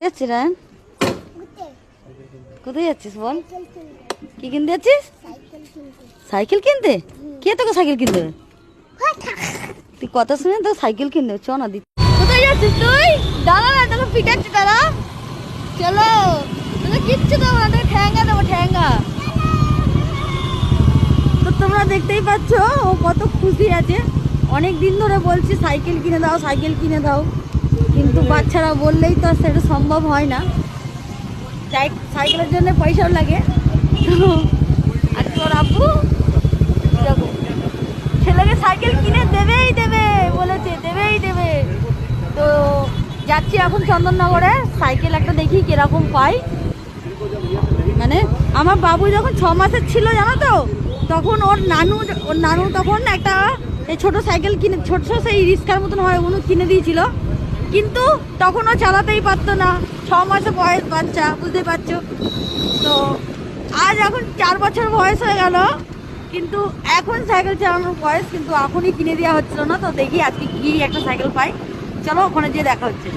যাচ্ছিস রায়ন? কোথায় যাচ্ছিস বল? কি কিনতে যাচ্ছিস? সাইকেল কিনতে? কে তোকে সাইকেল কিনতে দেবে? তুই কথা শুনে তো সাইকেল কিনতে চ না দিচ্ছি। কোথায় যাচ্ছিস তুই? দাঁড়া না, তোকে পিটাচ্ছি দাঁড়া। চলো, তোকে কিচ্ছু দেবো না, তোকে ঠ্যাঙ্গা দেবো ঠ্যাঙ্গা। তো তোমরা দেখতেই পাচ্ছ ও কত খুশি আছে। অনেক দিন ধরে বলছি সাইকেল কিনে দাও, সাইকেল কিনে দাও, কিন্তু বাচ্চারা বললেই তো সেটা সম্ভব হয় না। সাইকেলের জন্য পয়সাও লাগে। তো আর তোর আব্বু যাবো ছেলেকে সাইকেল কিনে দেবেই দেবে বলেছে, দেবেই দেবে। তো যাচ্ছি এখন চন্দননগরে, সাইকেল একটা দেখি কিরকম পাই। মানে আমার বাবু যখন 6 মাসের ছিল জানো তো, তখন ওর নানু তখন একটা এই ছোট সাইকেল কিনে, ছোট সেই রিক্সার মতন হয় ওগুলো কিনে দিয়েছিল, কিন্তু তখন ও চালাতেই পারতো না। 6 মাসের বয়স বাচ্চা, বুঝতে পারছো তো। আজ এখন 4 বছর বয়স হয়ে গেল, কিন্তু এখন সাইকেল চালানোর বয়স, কিন্তু এখনই কিনে দেওয়া হচ্ছিল না। তো দেখি আজকে কি একটা সাইকেল পাই, চলো ওখানে যেয়ে দেখা হচ্ছে।